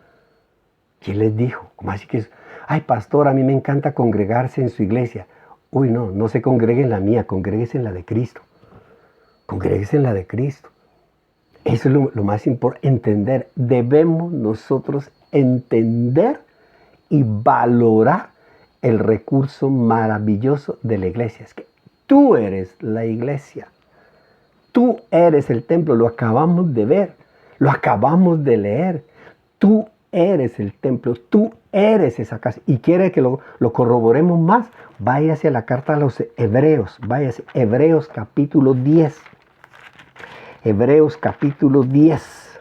¿Quién les dijo? ¿Cómo así que es? Ay, pastor, a mí me encanta congregarse en su iglesia. Uy, no se congregue en la mía, congréguese en la de Cristo. Congréguese en la de Cristo. Eso es lo más importante, entender. Debemos nosotros entender y valorar el recurso maravilloso de la iglesia. Es que tú eres la iglesia. Tú eres el templo, lo acabamos de ver, lo acabamos de leer. Tú eres el templo, tú eres esa casa. Y quiere que lo corroboremos más, váyase a la carta a los Hebreos, váyase, Hebreos capítulo 10. Hebreos capítulo 10,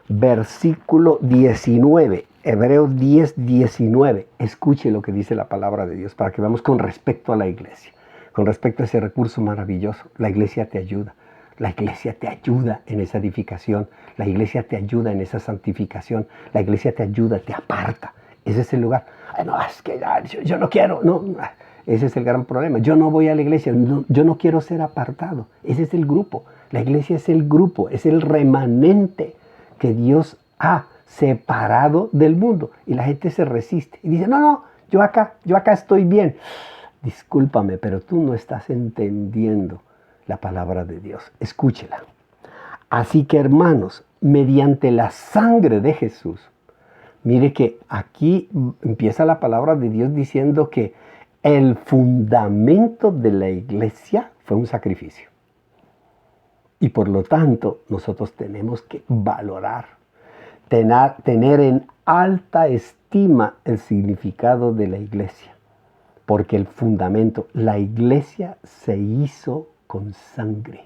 versículo 19. Hebreos 10, 19. Escuche lo que dice la palabra de Dios para que veamos con respecto a la iglesia. Con respecto a ese recurso maravilloso, la iglesia te ayuda. La iglesia te ayuda en esa edificación. La iglesia te ayuda en esa santificación. La iglesia te ayuda, te aparta. Ese es el lugar. Ay, no, es que yo no quiero. No, ese es el gran problema. Yo no voy a la iglesia. No, yo no quiero ser apartado. Ese es el grupo. La iglesia es el grupo. Es el remanente que Dios ha separado del mundo. Y la gente se resiste. Y dice, no, yo acá estoy bien. Discúlpame, pero tú no estás entendiendo la palabra de Dios. Escúchela. Así que, hermanos, mediante la sangre de Jesús, mire que aquí empieza la palabra de Dios diciendo que el fundamento de la iglesia fue un sacrificio. Y por lo tanto, nosotros tenemos que valorar, tener en alta estima el significado de la iglesia. Porque el fundamento, la iglesia se hizo con sangre.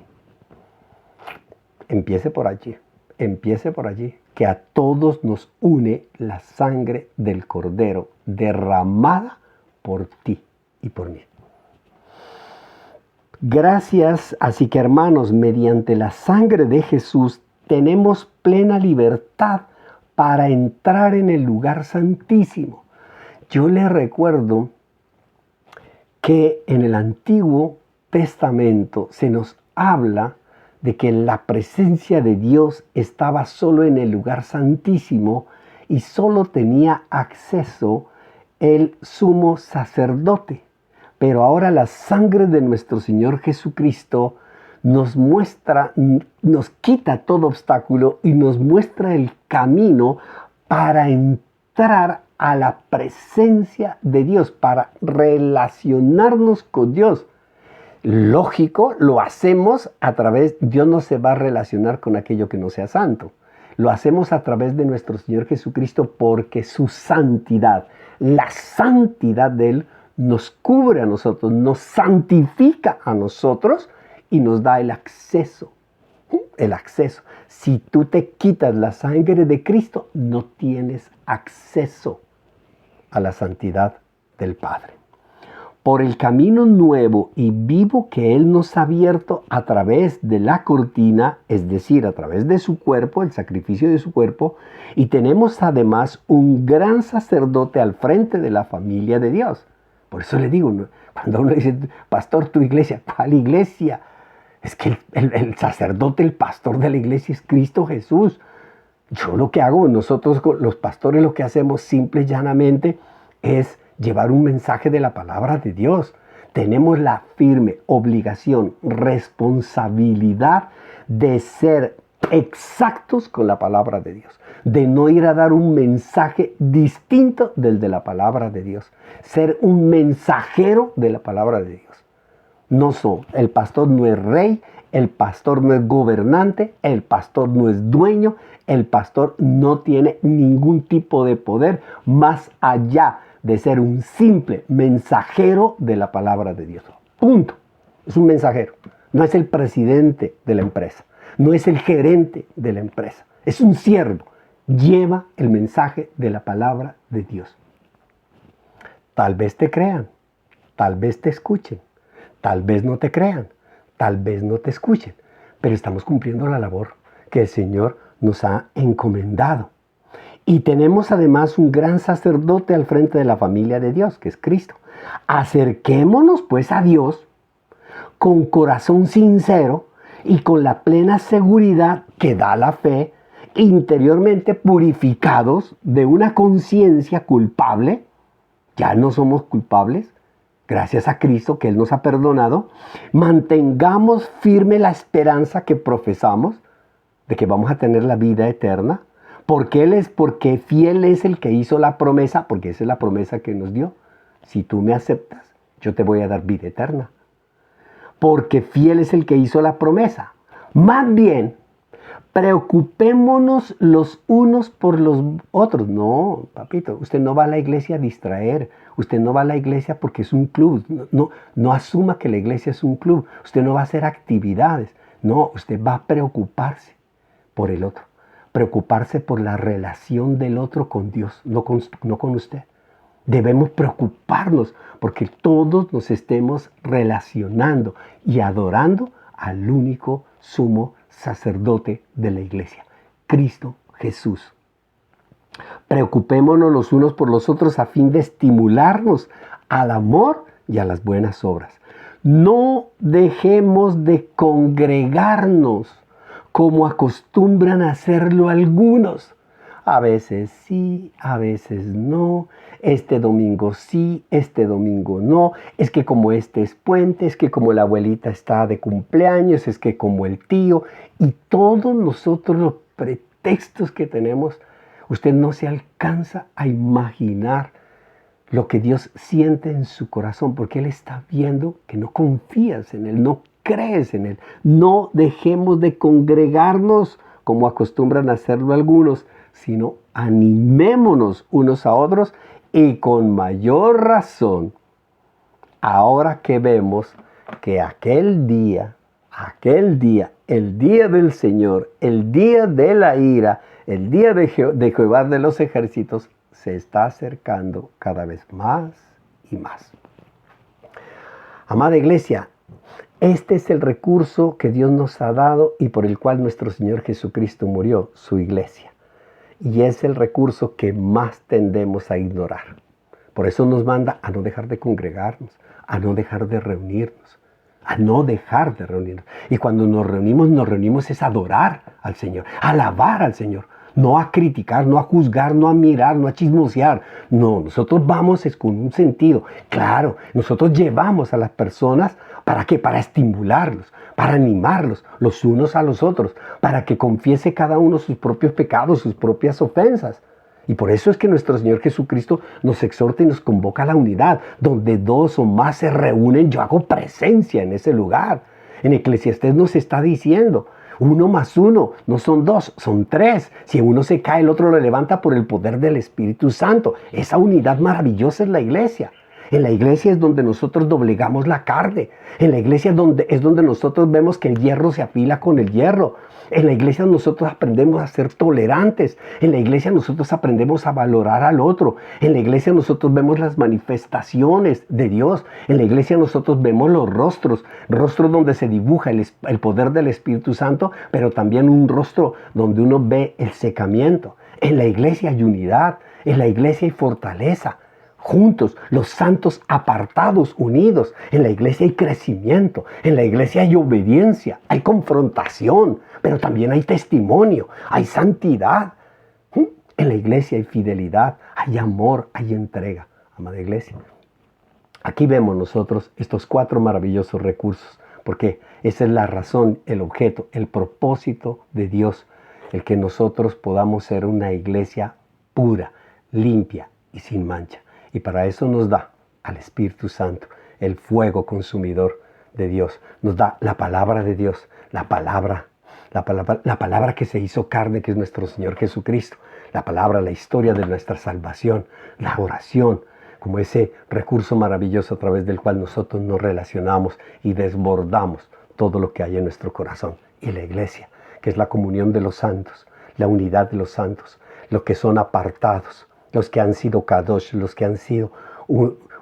Empiece por allí, que a todos nos une la sangre del Cordero derramada por ti y por mí. Gracias, así que hermanos, mediante la sangre de Jesús tenemos plena libertad para entrar en el lugar santísimo. Yo les recuerdo que en el Antiguo Testamento se nos habla de que la presencia de Dios estaba solo en el lugar santísimo y solo tenía acceso el sumo sacerdote. Pero ahora la sangre de nuestro Señor Jesucristo nos quita todo obstáculo y nos muestra el camino para entrar a la presencia de Dios, para relacionarnos con Dios. Lógico, lo hacemos a través, Dios no se va a relacionar con aquello que no sea santo. Lo hacemos a través de nuestro Señor Jesucristo porque su santidad, la santidad de Él, nos cubre a nosotros, nos santifica a nosotros y nos da el acceso. El acceso. Si tú te quitas la sangre de Cristo, no tienes acceso a la santidad del Padre. Por el camino nuevo y vivo que Él nos ha abierto a través de la cortina, es decir, a través de su cuerpo, el sacrificio de su cuerpo, y tenemos además un gran sacerdote al frente de la familia de Dios. Por eso le digo, cuando uno dice, pastor, tu iglesia, ¿cuál iglesia? Es que el sacerdote, el pastor de la iglesia es Cristo Jesús. Yo lo que hago, nosotros los pastores lo que hacemos simple y llanamente es llevar un mensaje de la palabra de Dios. Tenemos la firme obligación, responsabilidad de ser exactos con la palabra de Dios, de no ir a dar un mensaje distinto del de la palabra de Dios, ser un mensajero de la palabra de Dios. El pastor no es rey, el pastor no es gobernante, el pastor no es dueño, el pastor no tiene ningún tipo de poder más allá de ser un simple mensajero de la palabra de Dios. Punto. Es un mensajero. No es el presidente de la empresa. No es el gerente de la empresa. Es un siervo. Lleva el mensaje de la palabra de Dios. Tal vez te crean. Tal vez te escuchen. Tal vez no te crean. Tal vez no te escuchen. Pero estamos cumpliendo la labor que el Señor nos ha encomendado. Y tenemos además un gran sacerdote al frente de la familia de Dios, que es Cristo. Acerquémonos pues a Dios con corazón sincero y con la plena seguridad que da la fe, interiormente purificados de una conciencia culpable. Ya no somos culpables, gracias a Cristo que Él nos ha perdonado. Mantengamos firme la esperanza que profesamos de que vamos a tener la vida eterna. Porque fiel es el que hizo la promesa, porque esa es la promesa que nos dio. Si tú me aceptas, yo te voy a dar vida eterna. Porque fiel es el que hizo la promesa. Más bien, preocupémonos los unos por los otros. No, papito, usted no va a la iglesia a distraer. Usted no va a la iglesia porque es un club. No asuma que la iglesia es un club. Usted no va a hacer actividades. No, usted va a preocuparse por el otro. Preocuparse por la relación del otro con Dios, no con usted. Debemos preocuparnos porque todos nos estemos relacionando y adorando al único sumo sacerdote de la iglesia, Cristo Jesús. Preocupémonos los unos por los otros a fin de estimularnos al amor y a las buenas obras. No dejemos de congregarnos como acostumbran a hacerlo algunos. A veces sí, a veces no. Este domingo sí, este domingo no. Es que como este es puente, es que como la abuelita está de cumpleaños, es que como el tío. Y todos nosotros los pretextos que tenemos, usted no se alcanza a imaginar lo que Dios siente en su corazón, porque Él está viendo que no confías en Él, no crees en Él. No dejemos de congregarnos como acostumbran a hacerlo algunos, sino animémonos unos a otros y con mayor razón, ahora que vemos que aquel día, el día del Señor, el día de la ira, el día de Jehová de los ejércitos, se está acercando cada vez más y más. Amada iglesia, este es el recurso que Dios nos ha dado y por el cual nuestro Señor Jesucristo murió, su iglesia. Y es el recurso que más tendemos a ignorar. Por eso nos manda a no dejar de congregarnos, a no dejar de reunirnos, a no dejar de reunirnos. Y cuando nos reunimos es a adorar al Señor, a alabar al Señor. No a criticar, no a juzgar, no a mirar, no a chismosear. No, nosotros vamos es con un sentido. Claro, nosotros llevamos a las personas, ¿para qué? Para estimularlos, para animarlos los unos a los otros, para que confiese cada uno sus propios pecados, sus propias ofensas. Y por eso es que nuestro Señor Jesucristo nos exhorta y nos convoca a la unidad. Donde dos o más se reúnen, yo hago presencia en ese lugar. En Eclesiastés nos está diciendo, 1 más 1, no son 2, son 3. Si uno se cae, el otro lo levanta por el poder del Espíritu Santo. Esa unidad maravillosa es la iglesia. En la iglesia es donde nosotros doblegamos la carne. En la iglesia es donde nosotros vemos que el hierro se afila con el hierro. En la iglesia nosotros aprendemos a ser tolerantes. En la iglesia nosotros aprendemos a valorar al otro. En la iglesia nosotros vemos las manifestaciones de Dios. En la iglesia nosotros vemos los rostros donde se dibuja el poder del Espíritu Santo, pero también un rostro donde uno ve el secamiento. En la iglesia hay unidad. En la iglesia hay fortaleza. Juntos, los santos apartados, unidos. En la iglesia hay crecimiento, en la iglesia hay obediencia, hay confrontación, pero también hay testimonio, hay santidad. En la iglesia hay fidelidad, hay amor, hay entrega. Amada iglesia, aquí vemos nosotros estos 4 maravillosos recursos, porque esa es la razón, el objeto, el propósito de Dios, el que nosotros podamos ser una iglesia pura, limpia y sin mancha. Y para eso nos da al Espíritu Santo, el fuego consumidor de Dios. Nos da la palabra de Dios, la palabra que se hizo carne, que es nuestro Señor Jesucristo. La palabra, la historia de nuestra salvación, la oración. como ese recurso maravilloso a través del cual nosotros nos relacionamos y desbordamos todo lo que hay en nuestro corazón. Y la iglesia, que es la comunión de los santos, la unidad de los santos, los que son apartados, los que han sido kadosh, los que han sido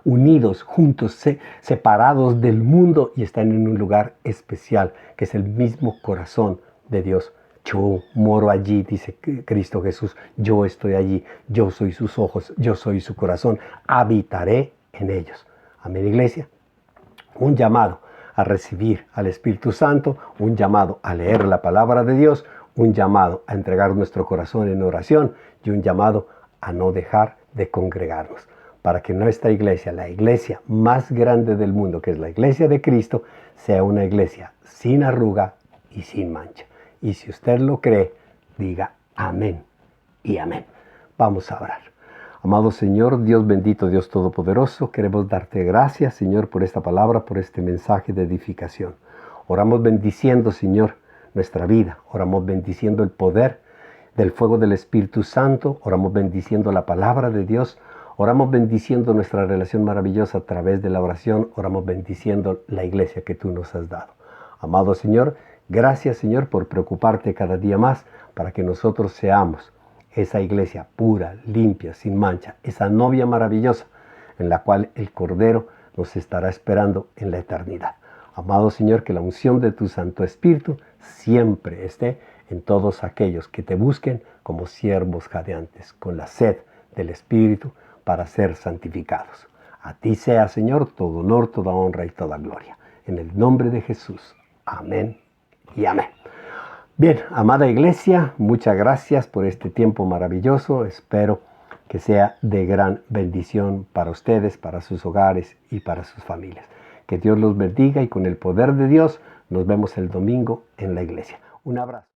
unidos, juntos, separados del mundo y están en un lugar especial, que es el mismo corazón de Dios. Yo moro allí, dice Cristo Jesús, yo estoy allí, yo soy sus ojos, yo soy su corazón, habitaré en ellos. Amén, iglesia. Un llamado a recibir al Espíritu Santo, un llamado a leer la palabra de Dios, un llamado a entregar nuestro corazón en oración y un llamado a no dejar de congregarnos, para que nuestra iglesia, la iglesia más grande del mundo, que es la iglesia de Cristo, sea una iglesia sin arruga y sin mancha. Y si usted lo cree, diga amén y amén. Vamos a orar. Amado Señor, Dios bendito, Dios todopoderoso, queremos darte gracias, Señor, por esta palabra, por este mensaje de edificación. Oramos bendiciendo, Señor, nuestra vida. Oramos bendiciendo el poder del fuego del Espíritu Santo. Oramos bendiciendo la palabra de Dios. Oramos bendiciendo nuestra relación maravillosa a través de la oración. Oramos bendiciendo la iglesia que tú nos has dado. Amado Señor, gracias, Señor, por preocuparte cada día más para que nosotros seamos esa iglesia pura, limpia, sin mancha, esa novia maravillosa en la cual el Cordero nos estará esperando en la eternidad. Amado Señor, que la unción de tu Santo Espíritu siempre esté en todos aquellos que te busquen como siervos jadeantes, con la sed del Espíritu para ser santificados. A ti sea, Señor, todo honor, toda honra y toda gloria. En el nombre de Jesús. Amén y amén. Bien, amada iglesia, muchas gracias por este tiempo maravilloso. Espero que sea de gran bendición para ustedes, para sus hogares y para sus familias. Que Dios los bendiga y con el poder de Dios nos vemos el domingo en la iglesia. Un abrazo.